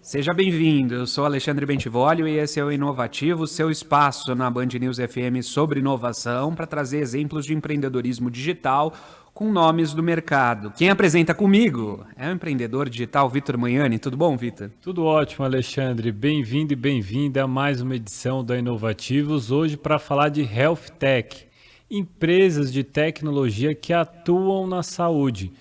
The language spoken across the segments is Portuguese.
Seja bem-vindo, eu sou Alexandre Bentivolio e esse é o Inovativo, seu espaço na Band News FM sobre inovação para trazer exemplos de empreendedorismo digital com nomes do mercado. Quem apresenta comigo é o empreendedor digital Vitor Magnani. Tudo bom, Vitor? Tudo ótimo, Alexandre. Bem-vindo e bem-vinda a mais uma edição da Inovativos, hoje para falar de Health Tech, empresas de tecnologia que atuam na saúde.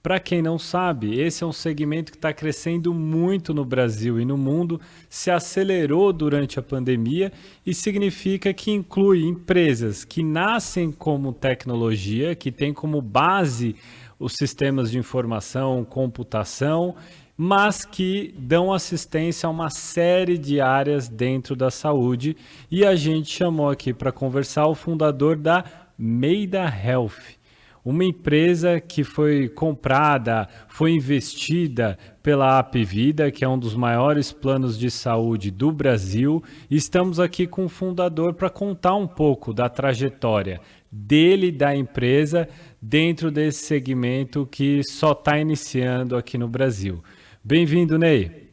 Para quem não sabe, esse é um segmento que está crescendo muito no Brasil e no mundo, se acelerou durante a pandemia e significa que inclui empresas que nascem como tecnologia, que têm como base os sistemas de informação, computação, mas que dão assistência a uma série de áreas dentro da saúde. E a gente chamou aqui para conversar o fundador da Meida Health. Uma empresa que foi comprada, foi investida pela Apvida, que é um dos maiores planos de saúde do Brasil. E estamos aqui com o fundador para contar um pouco da trajetória dele, da empresa, dentro desse segmento que só está iniciando aqui no Brasil. Bem-vindo, Ney.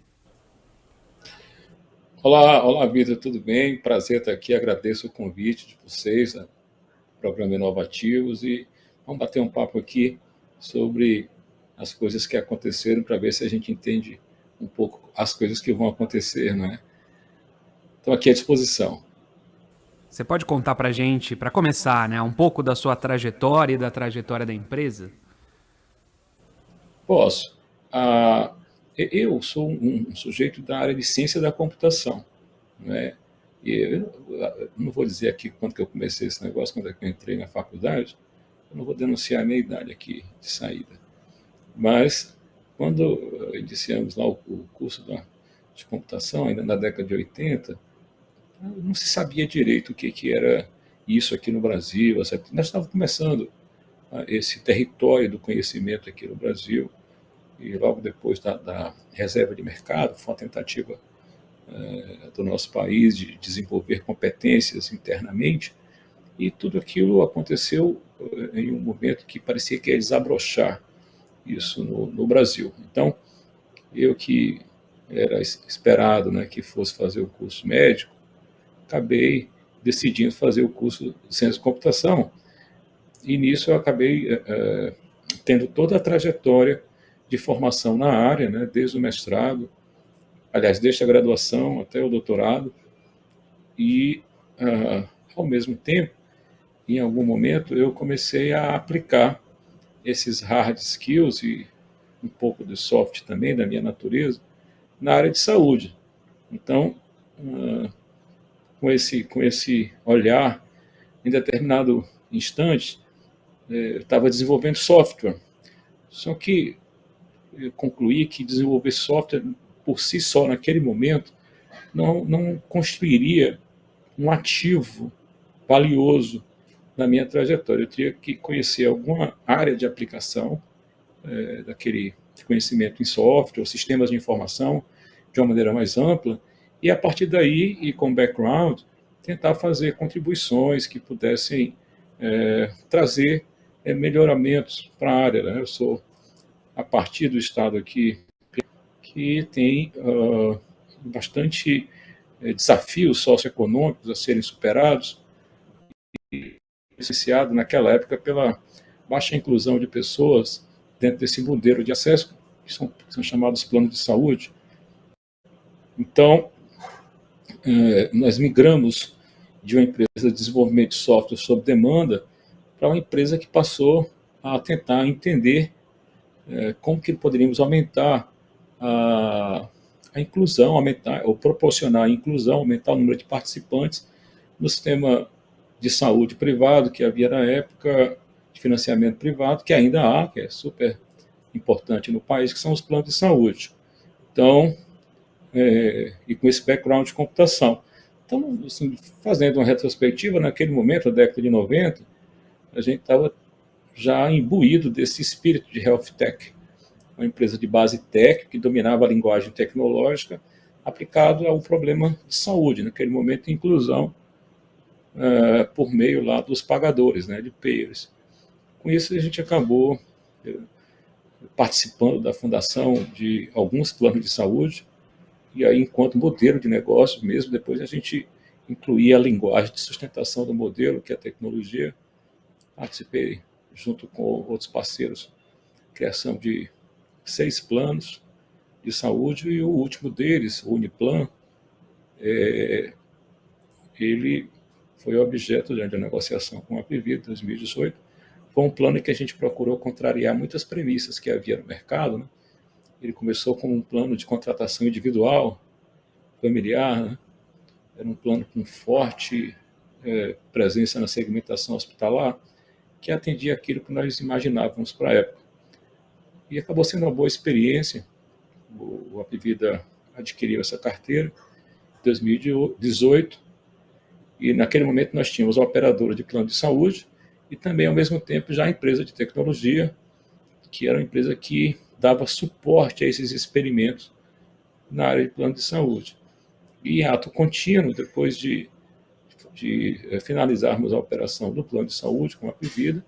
Olá, Vitor, tudo bem? Prazer estar aqui, agradeço o convite de vocês, ao programa Inovativos, e vamos bater um papo aqui sobre as coisas que aconteceram para ver se a gente entende um pouco as coisas que vão acontecer, não é? Estou aqui à disposição. Você pode contar para a gente, para começar, né, um pouco da sua trajetória e da trajetória da empresa? Posso. Eu sou um sujeito da área de ciência da computação, né? E eu não vou dizer aqui quando que eu comecei esse negócio, quando é que eu entrei na faculdade. Eu não vou denunciar a minha idade aqui de saída. Mas, quando iniciamos lá o curso de computação, ainda na década de 80, não se sabia direito o que era isso aqui no Brasil. Nós estávamos começando esse território do conhecimento aqui no Brasil, e logo depois da reserva de mercado, foi uma tentativa do nosso país de desenvolver competências internamente, e tudo aquilo aconteceu em um momento que parecia que ia desabrochar isso no Brasil. Então, eu que era esperado, né, que fosse fazer o curso médico, acabei decidindo fazer o curso de ciência de computação, e nisso eu acabei tendo toda a trajetória de formação na área, né, desde o mestrado, aliás, desde a graduação até o doutorado, e, ao mesmo tempo, em algum momento, eu comecei a aplicar esses hard skills e um pouco de soft também, da minha natureza, na área de saúde. Então, com esse olhar, em determinado instante, eu estava desenvolvendo software. Só que eu concluí que desenvolver software por si só, naquele momento, não construiria um ativo valioso na minha trajetória. Eu teria que conhecer alguma área de aplicação daquele conhecimento em software, ou sistemas de informação, de uma maneira mais ampla, e a partir daí, e com background, tentar fazer contribuições que pudessem trazer melhoramentos para a área, né? Eu sou, a partir do estado aqui, que tem bastante desafios socioeconômicos a serem superados, influenciado naquela época pela baixa inclusão de pessoas dentro desse modelo de acesso, que são chamados planos de saúde. Então, nós migramos de uma empresa de desenvolvimento de software sob demanda para uma empresa que passou a tentar entender como que poderíamos aumentar a inclusão, ou proporcionar a inclusão, aumentar o número de participantes no sistema de saúde privado que havia na época, de financiamento privado, que ainda há, que é super importante no país, que são os planos de saúde. Então, e com esse background de computação. Então, assim, fazendo uma retrospectiva, naquele momento, na década de 90, a gente estava já imbuído desse espírito de health tech, uma empresa de base tech que dominava a linguagem tecnológica, aplicado ao problema de saúde, naquele momento, inclusão por meio lá dos pagadores, né, de payers. Com isso, a gente acabou participando da fundação de alguns planos de saúde, e aí, enquanto modelo de negócio mesmo, depois a gente incluía a linguagem de sustentação do modelo, que é a tecnologia. Participei, junto com outros parceiros, criação de 6 planos de saúde, e o último deles, o Uniplan, ele foi objeto de negociação com a Apivida em 2018. Foi um plano que a gente procurou contrariar muitas premissas que havia no mercado, né? Ele começou com um plano de contratação individual, familiar, né? Era um plano com forte presença na segmentação hospitalar, que atendia aquilo que nós imaginávamos para a época. E acabou sendo uma boa experiência. O Apivida adquiriu essa carteira em 2018, e naquele momento nós tínhamos a operadora de plano de saúde e também, ao mesmo tempo, já a empresa de tecnologia, que era uma empresa que dava suporte a esses experimentos na área de plano de saúde. E em ato contínuo, depois de finalizarmos a operação do plano de saúde com a Apivida,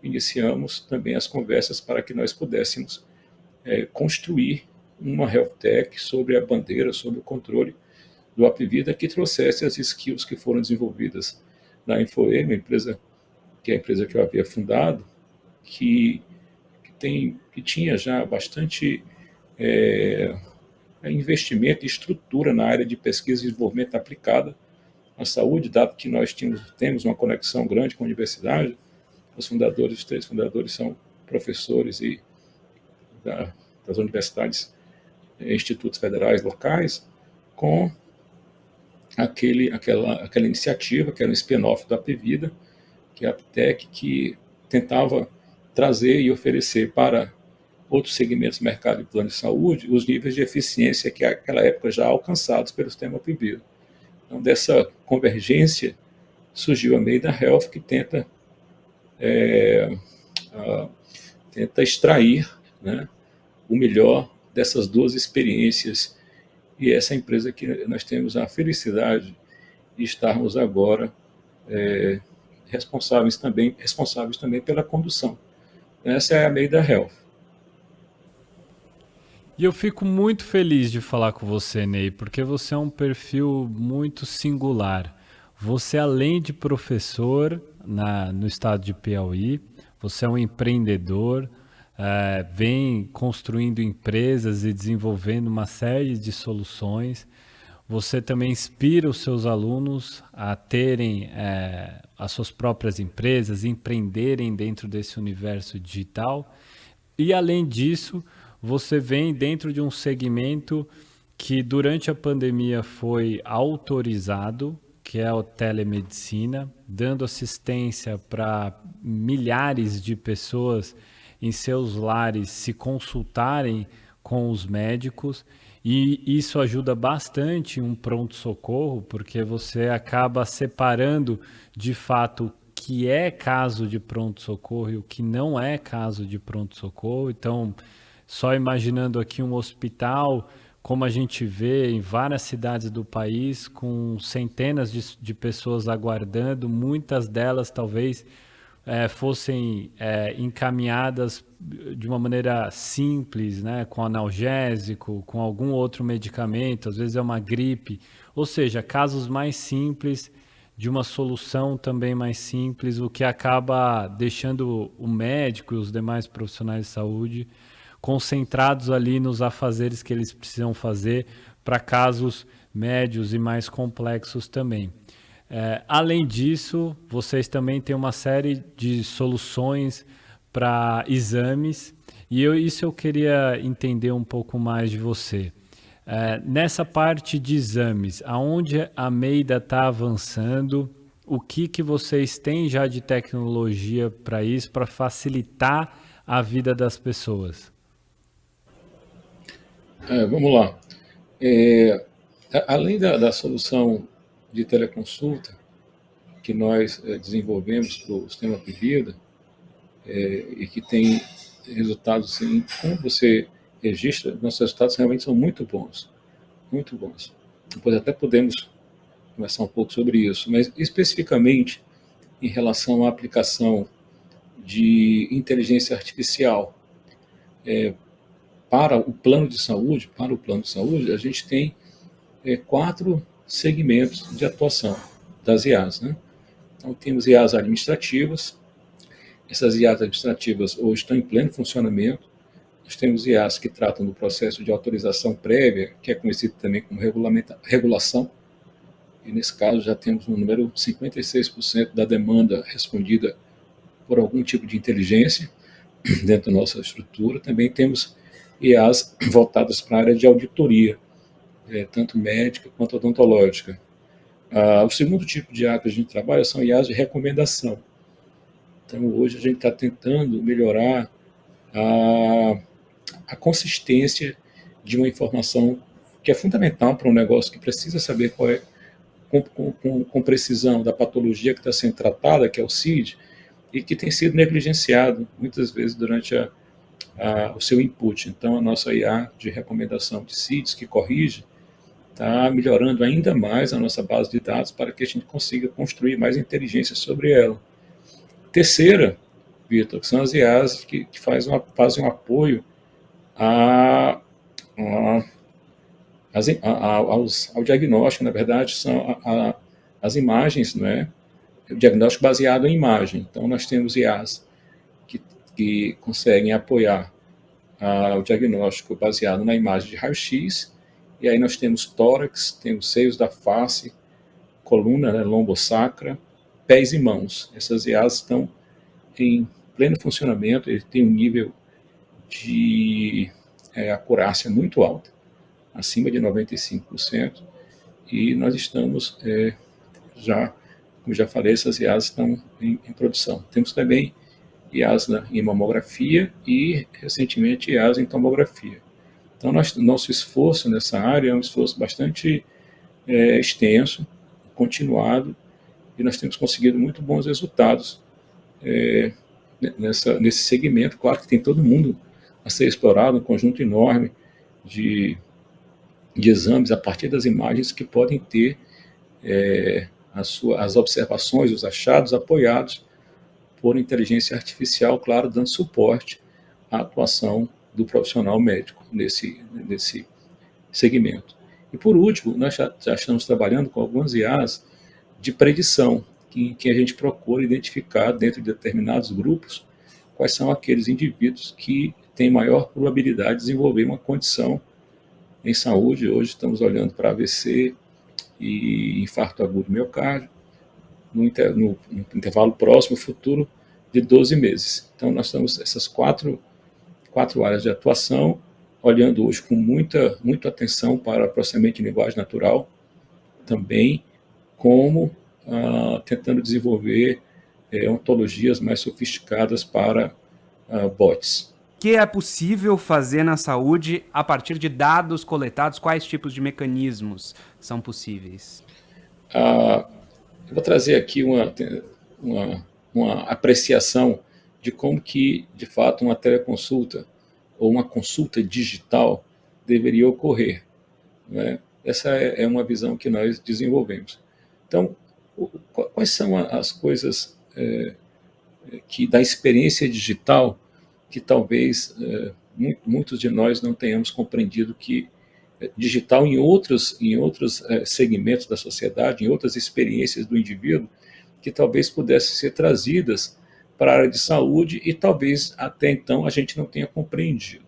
iniciamos também as conversas para que nós pudéssemos construir uma health tech sobre a bandeira, sobre o controle do Apivida, que trouxesse as skills que foram desenvolvidas na InfoM, que é a empresa que eu havia fundado, que tinha já bastante investimento e estrutura na área de pesquisa e desenvolvimento aplicada à saúde, dado que nós temos uma conexão grande com a universidade. Os 3 fundadores são professores das universidades, institutos federais locais, com aquela iniciativa, que era um spin-off da Apivida, que é a Aptec, que tentava trazer e oferecer para outros segmentos do mercado de plano de saúde os níveis de eficiência que naquela época já alcançados pelo sistema Apivida. Então, dessa convergência surgiu a Meida Health, que tenta extrair, né, o melhor dessas duas experiências, e essa empresa que nós temos a felicidade de estarmos agora responsáveis também pela condução. Essa é a Meida Health. E eu fico muito feliz de falar com você, Ney, porque você é um perfil muito singular. Você, além de professor no estado de Piauí, você é um empreendedor, vem construindo empresas e desenvolvendo uma série de soluções. Você também inspira os seus alunos a terem as suas próprias empresas, empreenderem dentro desse universo digital. E, além disso, você vem dentro de um segmento que durante a pandemia foi autorizado, que é a telemedicina, dando assistência para milhares de pessoas em seus lares se consultarem com os médicos, e isso ajuda bastante um pronto-socorro, porque você acaba separando de fato o que é caso de pronto-socorro e o que não é caso de pronto-socorro. Então, só imaginando aqui um hospital, como a gente vê em várias cidades do país, com centenas de pessoas aguardando, muitas delas talvez fossem encaminhadas de uma maneira simples, né, com analgésico, com algum outro medicamento, às vezes é uma gripe, ou seja, casos mais simples, de uma solução também mais simples, o que acaba deixando o médico e os demais profissionais de saúde concentrados ali nos afazeres que eles precisam fazer para casos médios e mais complexos também. Além disso, vocês também têm uma série de soluções para exames, e isso eu queria entender um pouco mais de você. Nessa parte de exames, aonde a Meida está avançando, o que vocês têm já de tecnologia para isso, para facilitar a vida das pessoas? Vamos lá. Além da solução de teleconsulta que nós desenvolvemos para o sistema Apivida, e que tem resultados, assim, como você registra, nossos resultados realmente são muito bons. muito bons. Depois até podemos conversar um pouco sobre isso, mas especificamente em relação à aplicação de inteligência artificial para o plano de saúde, a gente tem 4 segmentos de atuação das IAs, né? Então, temos IAs administrativas. Essas IAs administrativas hoje estão em pleno funcionamento. Nós temos IAs que tratam do processo de autorização prévia, que é conhecido também como regulação, e nesse caso já temos um número 56% da demanda respondida por algum tipo de inteligência dentro da nossa estrutura. Também temos IAs voltadas para a área de auditoria, tanto médica quanto odontológica. O segundo tipo de IA que a gente trabalha são IAs de recomendação. Então, hoje a gente está tentando melhorar a consistência de uma informação que é fundamental para um negócio que precisa saber qual é, com precisão, da patologia que está sendo tratada, que é o CID, e que tem sido negligenciado muitas vezes durante o seu input. Então, a nossa IA de recomendação de CIDs, que corrige, está melhorando ainda mais a nossa base de dados para que a gente consiga construir mais inteligência sobre ela. Terceira, Vitor, que são as IAs que fazem um apoio ao diagnóstico. Na verdade, são as imagens, não é? O diagnóstico baseado em imagem. Então, nós temos IAs que conseguem apoiar o diagnóstico baseado na imagem de raio-x, e aí nós temos tórax, temos seios da face, coluna, né, lombosacra, pés e mãos. Essas IAs estão em pleno funcionamento, ele tem um nível de acurácia muito alto, acima de 95%, e nós estamos como já falei, essas IAs estão em produção. Temos também IAs em mamografia e, recentemente, IAs em tomografia. Então, nosso esforço nessa área é um esforço bastante extenso, continuado, e nós temos conseguido muito bons resultados nesse segmento. Claro que tem todo mundo a ser explorado, um conjunto enorme de exames a partir das imagens que podem ter as observações, os achados apoiados por inteligência artificial, claro, dando suporte à atuação do profissional médico nesse segmento. E, por último, nós já estamos trabalhando com algumas IAs de predição, que a gente procura identificar dentro de determinados grupos quais são aqueles indivíduos que têm maior probabilidade de desenvolver uma condição em saúde. Hoje estamos olhando para AVC e infarto agudo do miocárdio, no intervalo próximo, futuro, de 12 meses. Então, nós temos essas quatro áreas de atuação, olhando hoje com muita atenção para processamento de linguagem natural, também como tentando desenvolver ontologias mais sofisticadas para bots. O que é possível fazer na saúde a partir de dados coletados? Quais tipos de mecanismos são possíveis? Eu vou trazer aqui uma apreciação de como que, de fato, uma teleconsulta ou uma consulta digital deveria ocorrer, né? Essa é uma visão que nós desenvolvemos. Então, quais são as coisas que da experiência digital que talvez muitos de nós não tenhamos compreendido que digital em outros segmentos da sociedade, em outras experiências do indivíduo, que talvez pudessem ser trazidas para a área de saúde e talvez até então a gente não tenha compreendido.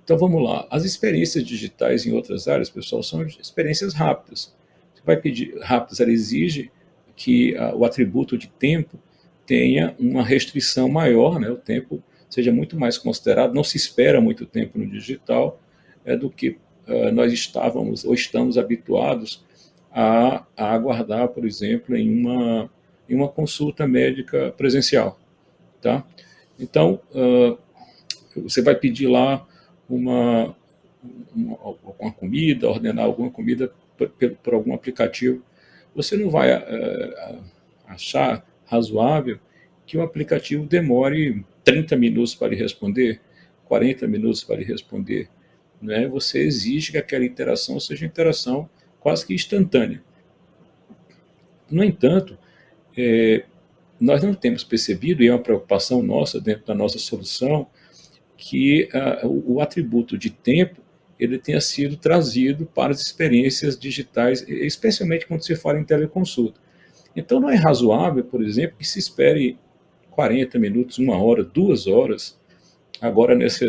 Então vamos lá, as experiências digitais em outras áreas, pessoal, são experiências rápidas. Você vai pedir rápidas, ela exige que o atributo de tempo tenha uma restrição maior, né? O tempo seja muito mais considerado, não se espera muito tempo no digital do que nós estávamos ou estamos habituados a aguardar, por exemplo, em uma consulta médica presencial, tá? Então, você vai pedir lá uma comida, ordenar alguma comida por algum aplicativo, você não vai achar razoável que o aplicativo demore 30 minutos para lhe responder, 40 minutos para lhe responder. né, você exige que aquela interação seja interação quase que instantânea. No entanto, nós não temos percebido, e é uma preocupação nossa dentro da nossa solução, que o atributo de tempo ele tenha sido trazido para as experiências digitais, especialmente quando se fala em teleconsulta. Então não é razoável, por exemplo, que se espere 40 minutos, 1 hora, 2 horas. Agora, nós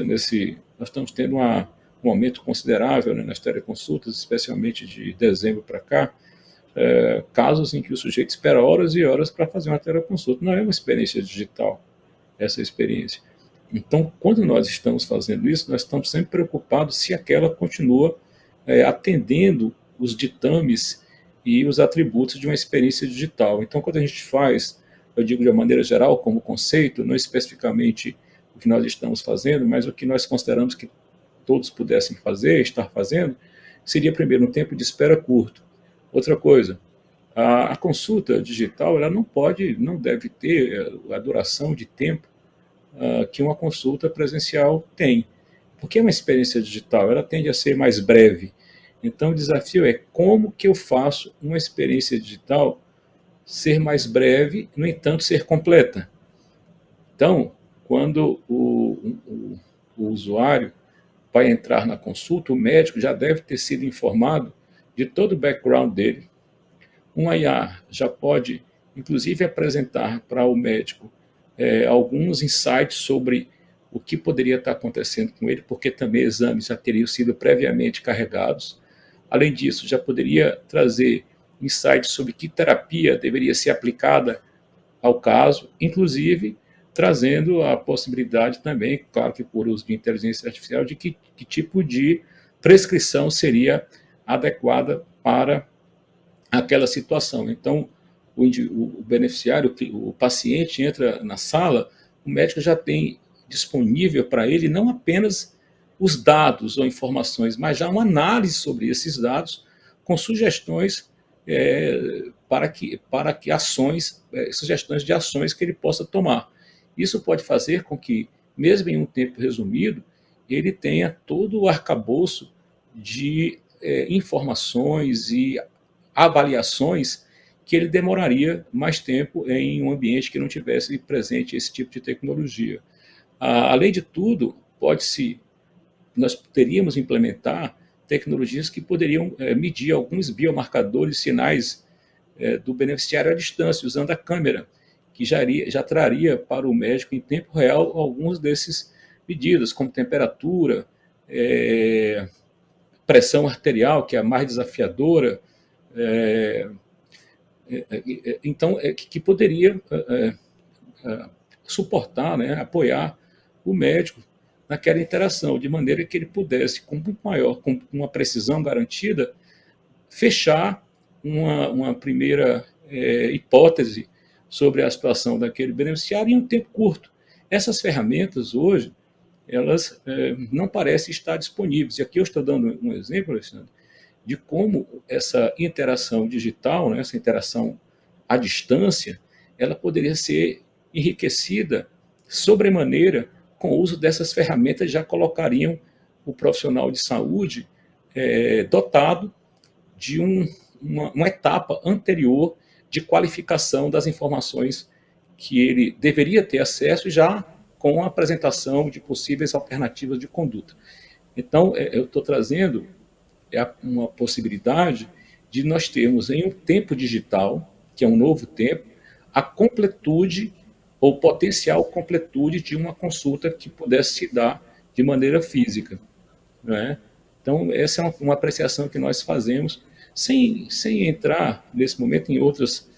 estamos tendo um aumento considerável, né, nas teleconsultas, especialmente de dezembro para cá, casos em que o sujeito espera horas e horas para fazer uma teleconsulta. Não é uma experiência digital essa experiência. Então, quando nós estamos fazendo isso, nós estamos sempre preocupados se aquela continua atendendo os ditames e os atributos de uma experiência digital. Então, quando a gente faz, eu digo de uma maneira geral, como conceito, não especificamente o que nós estamos fazendo, mas o que nós consideramos que todos pudessem fazer, estar fazendo, seria, primeiro, um tempo de espera curto. Outra coisa, a consulta digital ela não deve ter a duração de tempo que uma consulta presencial tem, porque é uma experiência digital, ela tende a ser mais breve. Então, o desafio é como que eu faço uma experiência digital ser mais breve, no entanto, ser completa. Então, quando o usuário vai entrar na consulta, o médico já deve ter sido informado de todo o background dele. Um IA já pode, inclusive, apresentar para o médico alguns insights sobre o que poderia estar acontecendo com ele, porque também exames já teriam sido previamente carregados. Além disso, já poderia trazer insights sobre que terapia deveria ser aplicada ao caso, inclusive trazendo a possibilidade também, claro que por uso de inteligência artificial, de que tipo de prescrição seria adequada para aquela situação. Então, o beneficiário, o paciente entra na sala, o médico já tem disponível para ele não apenas os dados ou informações, mas já uma análise sobre esses dados com sugestões para que ações, sugestões de ações que ele possa tomar. Isso pode fazer com que, mesmo em um tempo resumido, ele tenha todo o arcabouço de informações e avaliações que ele demoraria mais tempo em um ambiente que não tivesse presente esse tipo de tecnologia. Além de tudo, nós poderíamos implementar tecnologias que poderiam medir alguns biomarcadores, sinais do beneficiário à distância, usando a câmera, que já traria para o médico em tempo real alguns desses medidas, como temperatura, pressão arterial, que é a mais desafiadora, então, que poderia suportar, né, apoiar o médico naquela interação, de maneira que ele pudesse, com uma precisão garantida, fechar uma primeira hipótese sobre a situação daquele beneficiário em um tempo curto. Essas ferramentas, hoje, elas não parecem estar disponíveis. E aqui eu estou dando um exemplo, Alexandre, de como essa interação digital, né, essa interação à distância, ela poderia ser enriquecida sobremaneira com o uso dessas ferramentas, já colocariam o profissional de saúde dotado de uma etapa anterior de qualificação das informações que ele deveria ter acesso, já com a apresentação de possíveis alternativas de conduta. Então, eu estou trazendo uma possibilidade de nós termos em um tempo digital, que é um novo tempo, a completude ou potencial completude de uma consulta que pudesse se dar de maneira física, né? Então, essa é uma apreciação que nós fazemos, sem entrar, nesse momento, em outras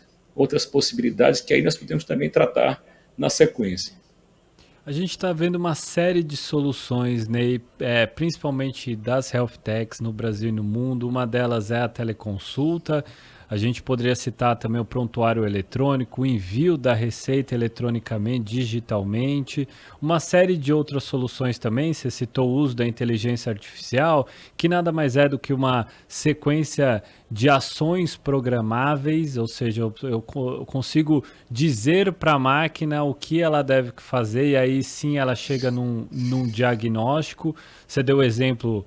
possibilidades que aí nós podemos também tratar na sequência. A gente está vendo uma série de soluções, né, principalmente das health techs no Brasil e no mundo. Uma delas é a teleconsulta. A gente poderia citar também o prontuário eletrônico, o envio da receita eletronicamente, digitalmente, uma série de outras soluções também. Você citou o uso da inteligência artificial, que nada mais é do que uma sequência de ações programáveis, ou seja, eu consigo dizer para a máquina o que ela deve fazer e aí sim ela chega num diagnóstico. Você deu o exemplo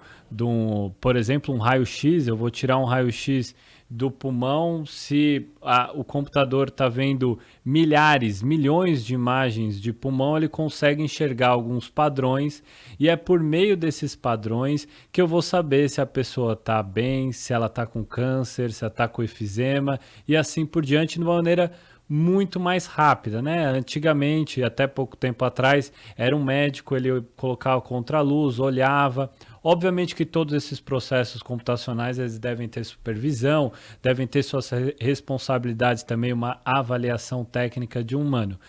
por exemplo, um raio-x. Eu vou tirar um raio-x do pulmão. Se o computador está vendo milhares, milhões de imagens de pulmão, ele consegue enxergar alguns padrões e é por meio desses padrões que eu vou saber se a pessoa está bem, se ela está com câncer, se ela está com efizema e assim por diante, de uma maneira muito mais rápida, né? Antigamente, até pouco tempo atrás, era um médico, ele colocava contra a luz, olhava. Obviamente que todos esses processos computacionais eles devem ter supervisão, devem ter suas responsabilidades também, uma avaliação técnica de um humano.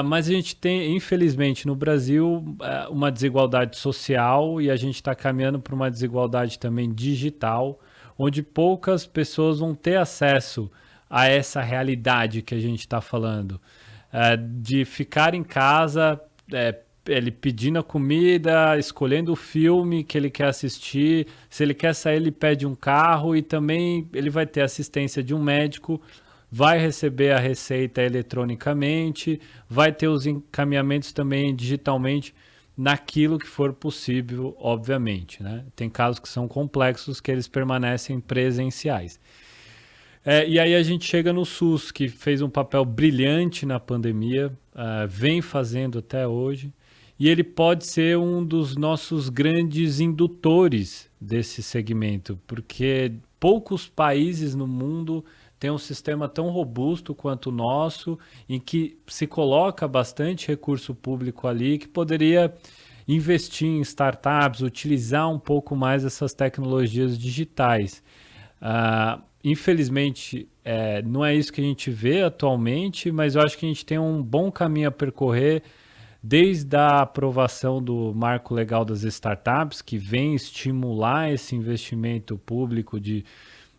Mas a gente tem, infelizmente, no Brasil, uma desigualdade social e a gente está caminhando para uma desigualdade também digital, onde poucas pessoas vão ter acesso a essa realidade que a gente está falando, de ficar em casa, ele pedindo a comida, escolhendo o filme que ele quer assistir. Se ele quer sair, ele pede um carro e também ele vai ter assistência de um médico, vai receber a receita eletronicamente, vai ter os encaminhamentos também digitalmente naquilo que for possível, obviamente, né? Tem casos que são complexos que eles permanecem presenciais. E aí a gente chega no SUS, que fez um papel brilhante na pandemia, vem fazendo até hoje, e ele pode ser um dos nossos grandes indutores desse segmento, porque poucos países no mundo têm um sistema tão robusto quanto o nosso, em que se coloca bastante recurso público ali, que poderia investir em startups, utilizar um pouco mais essas tecnologias digitais. Infelizmente, não é isso que a gente vê atualmente, mas eu acho que a gente tem um bom caminho a percorrer desde a aprovação do Marco Legal das Startups, que vem estimular esse investimento público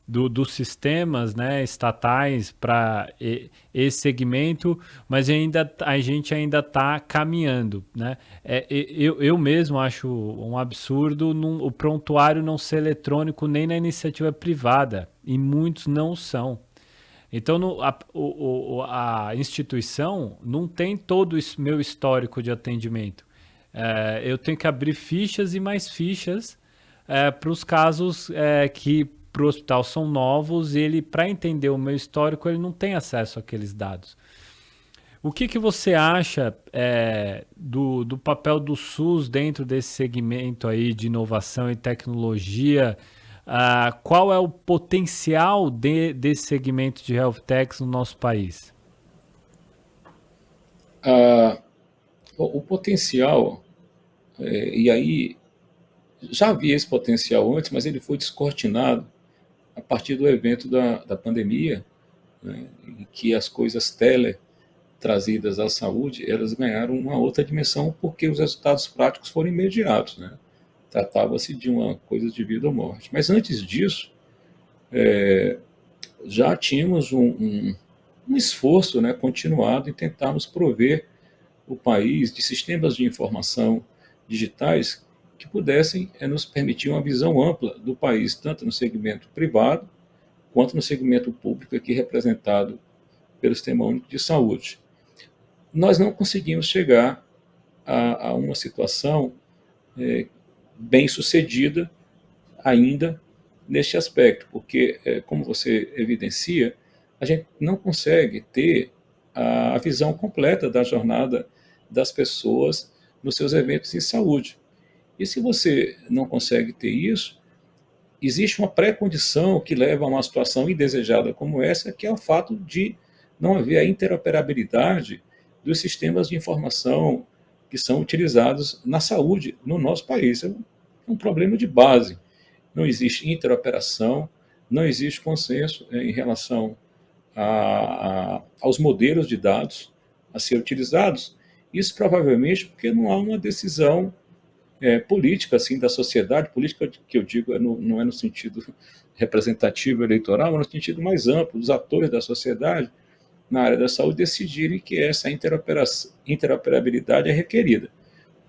dos sistemas, né, estatais para esse segmento, mas a gente ainda está caminhando, né? Eu mesmo acho um absurdo o prontuário não ser eletrônico nem na iniciativa privada, e muitos não são. Então, a instituição não tem todo o meu histórico de atendimento. Eu tenho que abrir fichas e mais fichas para os casos que para o hospital são novos e ele, para entender o meu histórico, ele não tem acesso àqueles dados. O que você acha do papel do SUS dentro desse segmento aí de inovação e tecnologia? Qual é o potencial desse segmento de health techs no nosso país? O potencial, e aí já havia esse potencial antes, mas ele foi descortinado a partir do evento da pandemia, né, em que as coisas trazidas à saúde, elas ganharam uma outra dimensão porque os resultados práticos foram imediatos, né? Tratava-se de uma coisa de vida ou morte. Mas antes disso, já tínhamos um esforço, né, continuado em tentarmos prover o país de sistemas de informação digitais que pudessem nos permitir uma visão ampla do país, tanto no segmento privado quanto no segmento público, aqui representado pelo Sistema Único de Saúde. Nós não conseguimos chegar a uma situação bem sucedida ainda neste aspecto, porque, como você evidencia, a gente não consegue ter a visão completa da jornada das pessoas nos seus eventos em saúde. E se você não consegue ter isso, existe uma pré-condição que leva a uma situação indesejada como essa, que é o fato de não haver a interoperabilidade dos sistemas de informação que são utilizados na saúde no nosso país. É um problema de base. Não existe interoperação, não existe consenso em relação aos modelos de dados a ser utilizados. Isso provavelmente porque não há uma decisão política assim, da sociedade, política que eu digo não é no sentido representativo eleitoral, mas no sentido mais amplo, dos atores da sociedade na área da saúde decidirem que essa interoperabilidade é requerida.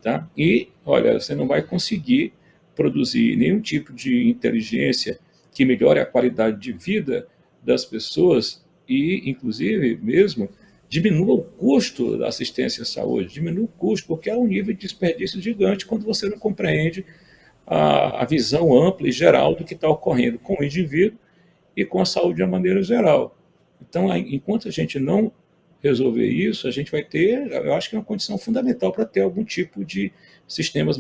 Tá? E, olha, você não vai conseguir produzir nenhum tipo de inteligência que melhore a qualidade de vida das pessoas e, inclusive, mesmo diminua o custo da assistência à saúde, diminua o custo, porque há um nível de desperdício gigante quando você não compreende a visão ampla e geral do que está ocorrendo com o indivíduo e com a saúde de uma maneira geral. Então, enquanto a gente não resolver isso, a gente vai ter, eu acho que é uma condição fundamental para ter algum tipo de sistema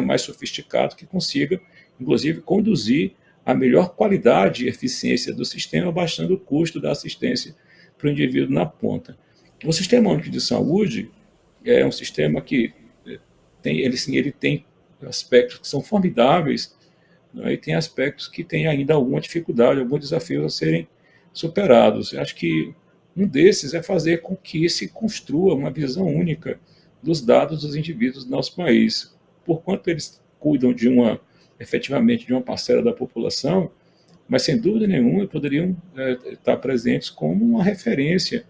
mais sofisticado que consiga, inclusive, conduzir a melhor qualidade e eficiência do sistema, baixando o custo da assistência para o indivíduo na ponta. O Sistema Único de Saúde é um sistema que ele tem aspectos que são formidáveis, né, e tem aspectos que têm ainda alguma dificuldade, alguns desafios a serem superados. Eu acho que um desses é fazer com que se construa uma visão única dos dados dos indivíduos do nosso país. Por quanto eles cuidam efetivamente de uma parcela da população, mas sem dúvida nenhuma poderiam estar presentes como uma referência,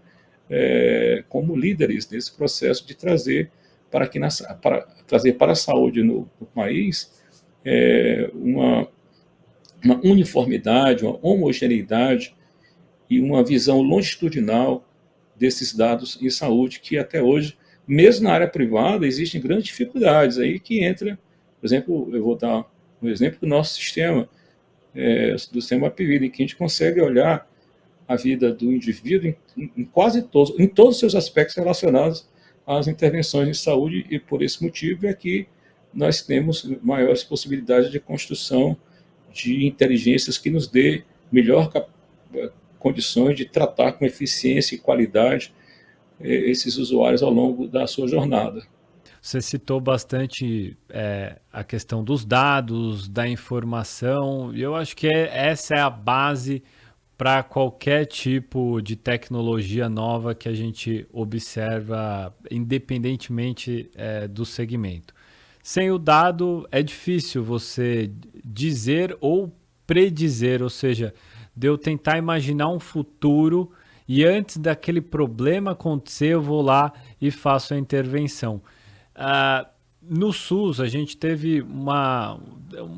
como líderes nesse processo de trazer para a saúde no país uma uniformidade, uma homogeneidade e uma visão longitudinal desses dados em saúde, que até hoje, mesmo na área privada, existem grandes dificuldades aí que entra, por exemplo, eu vou dar um exemplo do nosso sistema, do sistema Apvida, em que a gente consegue olhar a vida do indivíduo em todos os seus aspectos relacionados às intervenções em saúde, e por esse motivo é que nós temos maiores possibilidades de construção de inteligências que nos dê melhor condições de tratar com eficiência e qualidade esses usuários ao longo da sua jornada. Você citou bastante a questão dos dados, da informação, e eu acho que essa é a base para qualquer tipo de tecnologia nova que a gente observa, independentemente do segmento. Sem o dado, é difícil você dizer ou predizer, ou seja, de eu tentar imaginar um futuro e antes daquele problema acontecer, eu vou lá e faço a intervenção. No SUS, a gente teve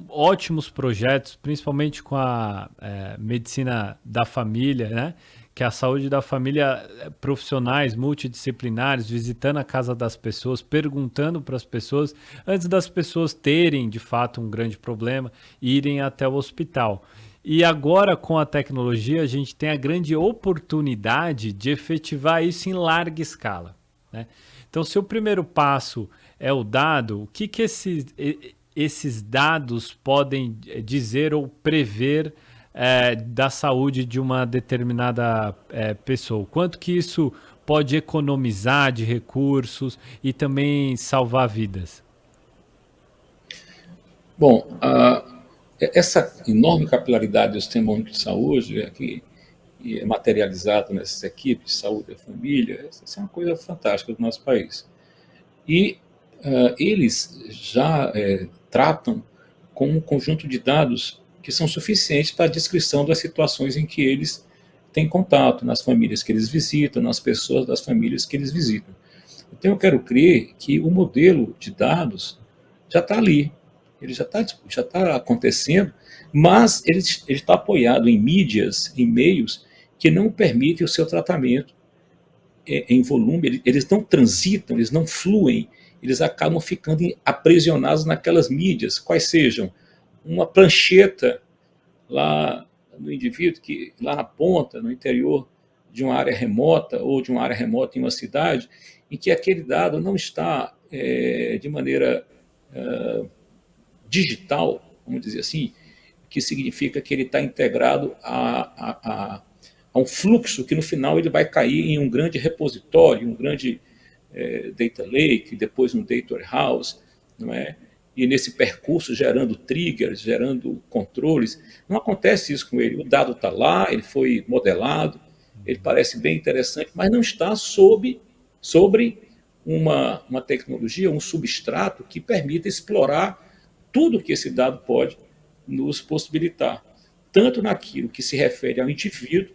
ótimos projetos, principalmente com a medicina da família, né? Que é a saúde da família, profissionais multidisciplinares, visitando a casa das pessoas, perguntando para as pessoas, antes das pessoas terem, de fato, um grande problema, irem até o hospital. E agora, com a tecnologia, a gente tem a grande oportunidade de efetivar isso em larga escala, né? Então, se o primeiro passo é o dado, o que esses dados podem dizer ou prever da saúde de uma determinada pessoa? Quanto que isso pode economizar de recursos e também salvar vidas? Bom, essa enorme capilaridade do Sistema Único de Saúde que é materializado nessas equipes de saúde da família, essa é uma coisa fantástica do nosso país. E eles já tratam com um conjunto de dados que são suficientes para a descrição das situações em que eles têm contato, nas famílias que eles visitam, nas pessoas das famílias que eles visitam. Então, eu quero crer que o modelo de dados já está ali, ele já está acontecendo, mas ele está apoiado em mídias, em meios que não permitem o seu tratamento em volume, eles não transitam, eles não fluem, eles acabam ficando aprisionados naquelas mídias, quais sejam uma prancheta lá no indivíduo, que lá na ponta, no interior de uma área remota ou de uma área remota em uma cidade, em que aquele dado não está de maneira digital, vamos dizer assim, que significa que ele está integrado a um fluxo que no final ele vai cair em um grande repositório, um grande data lake, depois um data warehouse, não é? E nesse percurso gerando triggers, gerando controles. Não acontece isso com ele. O dado está lá, ele foi modelado, ele parece bem interessante, mas não está sobre uma tecnologia, um substrato que permita explorar tudo que esse dado pode nos possibilitar, tanto naquilo que se refere ao indivíduo,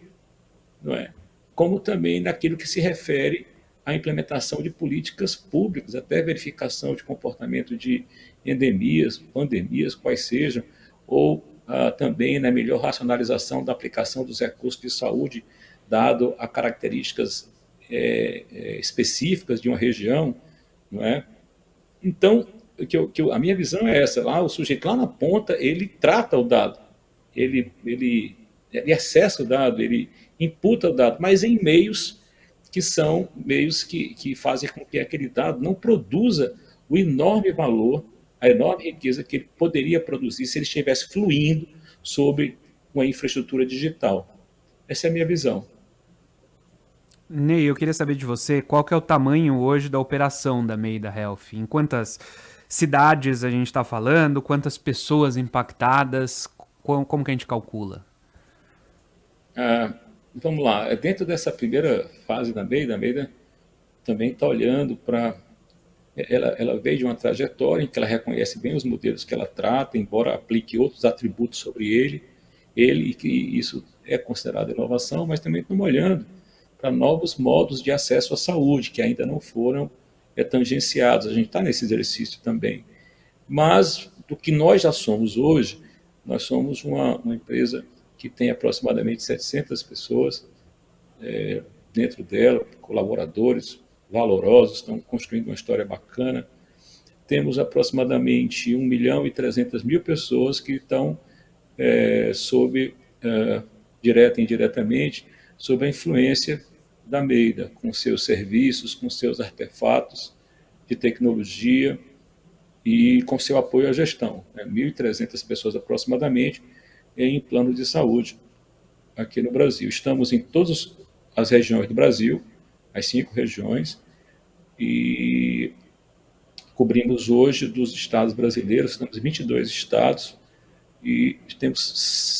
não é? Como também naquilo que se refere à implementação de políticas públicas, até verificação de comportamento de endemias, pandemias, quais sejam, ou também na melhor racionalização da aplicação dos recursos de saúde, dado a características específicas de uma região, não é? Então, a minha visão é essa: lá, o sujeito lá na ponta, ele trata o dado, ele acessa o dado, ele imputa o dado, mas em meios que são meios que fazem com que aquele dado não produza o enorme valor, a enorme riqueza que ele poderia produzir se ele estivesse fluindo sobre uma infraestrutura digital. Essa é a minha visão. Ney, eu queria saber de você qual que é o tamanho hoje da operação da Maida Health. Em quantas cidades a gente está falando, quantas pessoas impactadas, como que a gente calcula? Vamos lá, dentro dessa primeira fase da Maida, a Maida também está olhando para... Ela veio de uma trajetória em que ela reconhece bem os modelos que ela trata, embora aplique outros atributos sobre ele, e que isso é considerado inovação, mas também estamos olhando para novos modos de acesso à saúde, que ainda não foram tangenciados. A gente está nesse exercício também. Mas, do que nós já somos hoje, nós somos uma empresa que tem aproximadamente 700 pessoas dentro dela, colaboradores valorosos, estão construindo uma história bacana. Temos aproximadamente 1.300.000 pessoas que estão direta e indiretamente, sob a influência da Maida, com seus serviços, com seus artefatos de tecnologia e com seu apoio à gestão. 1.300 pessoas aproximadamente em plano de saúde aqui no Brasil. Estamos em todas as regiões do Brasil, as 5 regiões, e cobrimos hoje dos estados brasileiros, temos 22 estados e temos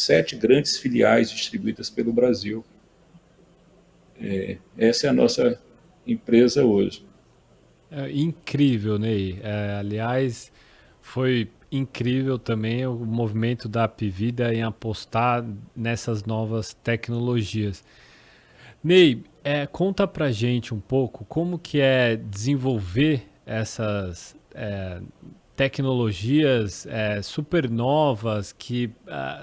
7 grandes filiais distribuídas pelo Brasil. Essa é a nossa empresa hoje. Incrível, Ney. Aliás, foi incrível também o movimento da Apvida em apostar nessas novas tecnologias. Ney, conta pra gente um pouco como que é desenvolver essas tecnologias super novas que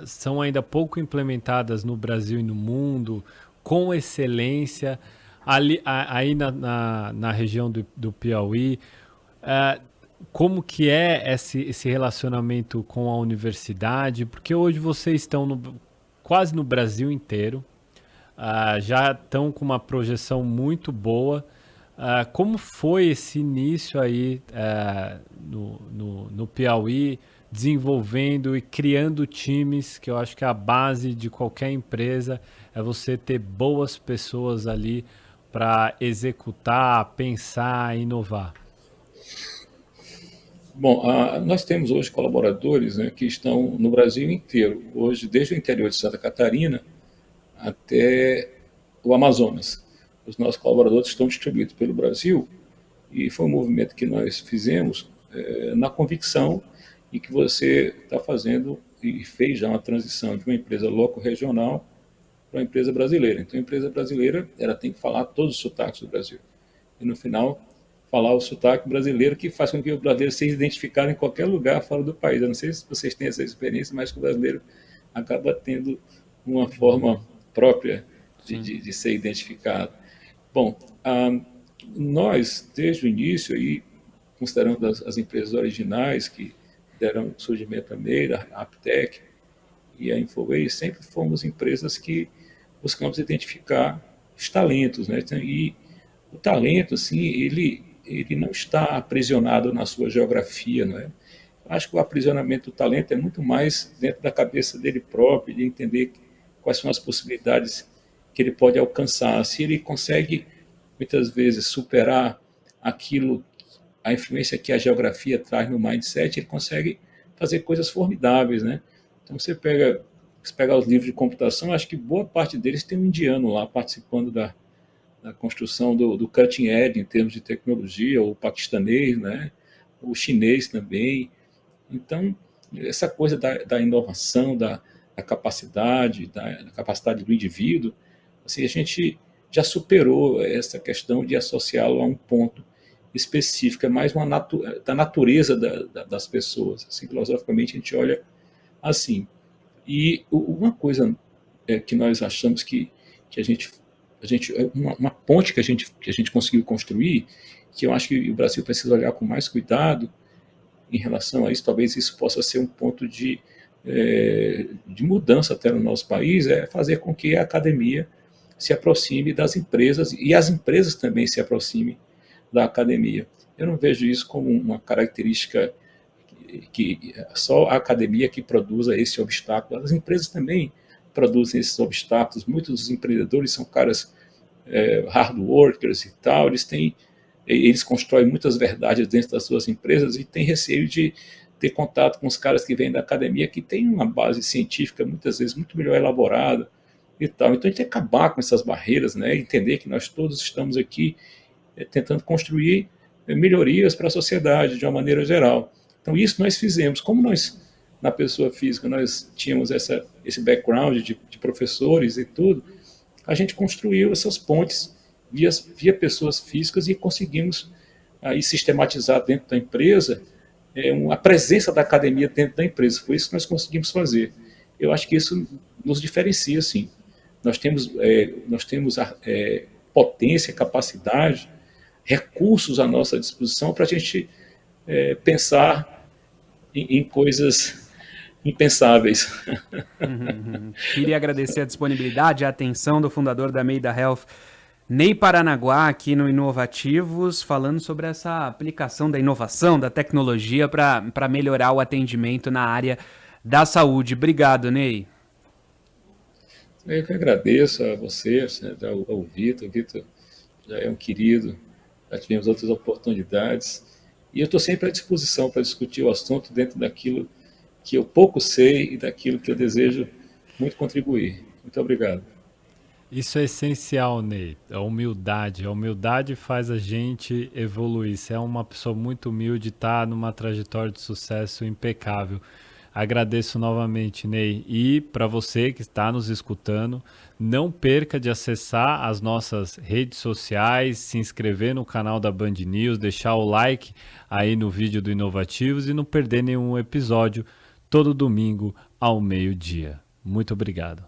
são ainda pouco implementadas no Brasil e no mundo, com excelência, aí na região do Piauí. Como que é esse relacionamento com a universidade? Porque hoje vocês estão quase no Brasil inteiro, já estão com uma projeção muito boa. Como foi esse início aí no Piauí, desenvolvendo e criando times, que eu acho que a base de qualquer empresa é você ter boas pessoas ali para executar, pensar, inovar? Bom, nós temos hoje colaboradores, né, que estão no Brasil inteiro, hoje desde o interior de Santa Catarina até o Amazonas. Os nossos colaboradores estão distribuídos pelo Brasil e foi um movimento que nós fizemos na convicção e que você está fazendo e fez já uma transição de uma empresa loco-regional para uma empresa brasileira. Então, a empresa brasileira ela tem que falar todos os sotaques do Brasil. E, no final, falar o sotaque brasileiro que faz com que o brasileiro seja identificado em qualquer lugar fora do país. Eu não sei se vocês têm essa experiência, mas que o brasileiro acaba tendo uma forma própria de ser identificado. Bom, nós, desde o início, aí, considerando as empresas originais que deram surgimento à Maida, a Aptec e a Infoway, sempre fomos empresas que buscamos identificar os talentos, né? E o talento, assim, ele não está aprisionado na sua geografia, não é? Acho que o aprisionamento do talento é muito mais dentro da cabeça dele próprio, de entender quais são as possibilidades que ele pode alcançar. Se ele consegue, muitas vezes, superar aquilo, a influência que a geografia traz no mindset, ele consegue fazer coisas formidáveis, né? Então, você pega os livros de computação, acho que boa parte deles tem um indiano lá participando na construção do cutting edge em termos de tecnologia, o paquistanês, né? O chinês também. Então, essa coisa da inovação, da capacidade, da capacidade do indivíduo, assim, a gente já superou essa questão de associá-lo a um ponto específico, é mais da natureza das pessoas. Assim, filosoficamente, a gente olha assim. E uma coisa que nós achamos que uma ponte que a gente conseguiu construir, que eu acho que o Brasil precisa olhar com mais cuidado em relação a isso, talvez isso possa ser um ponto de mudança até no nosso país, é fazer com que a academia se aproxime das empresas e as empresas também se aproximem da academia. Eu não vejo isso como uma característica que só a academia que produza esse obstáculo. As empresas também produzem esses obstáculos. Muitos dos empreendedores são caras hard workers e tal, eles constroem muitas verdades dentro das suas empresas e têm receio de ter contato com os caras que vêm da academia, que têm uma base científica muitas vezes muito melhor elaborada e tal. Então a gente tem que acabar com essas barreiras, né? Entender que nós todos estamos aqui tentando construir melhorias para a sociedade de uma maneira geral. Então isso nós fizemos. Como nós, na pessoa física, nós tínhamos esse background de professores e tudo, a gente construiu essas pontes via pessoas físicas e conseguimos aí sistematizar dentro da empresa a presença da academia dentro da empresa. Foi isso que nós conseguimos fazer. Eu acho que isso nos diferencia, sim. Nós temos potência, capacidade, recursos à nossa disposição para a gente pensar em coisas impensáveis. Queria agradecer a disponibilidade e a atenção do fundador da Meida Health, Ney Paranaguá, aqui no Inovativos, falando sobre essa aplicação da inovação, da tecnologia para melhorar o atendimento na área da saúde. Obrigado, Ney. Eu que agradeço a você, ao Vitor. O Vitor já é um querido, já tivemos outras oportunidades. E eu estou sempre à disposição para discutir o assunto dentro daquilo que eu pouco sei e daquilo que eu desejo muito contribuir. Muito obrigado. Isso é essencial, Ney. A humildade. A humildade faz a gente evoluir. Você é uma pessoa muito humilde, está numa trajetória de sucesso impecável. Agradeço novamente, Ney. E para você que está nos escutando, não perca de acessar as nossas redes sociais, se inscrever no canal da Band News, deixar o like aí no vídeo do Inovativos e não perder nenhum episódio todo domingo ao meio-dia. Muito obrigado.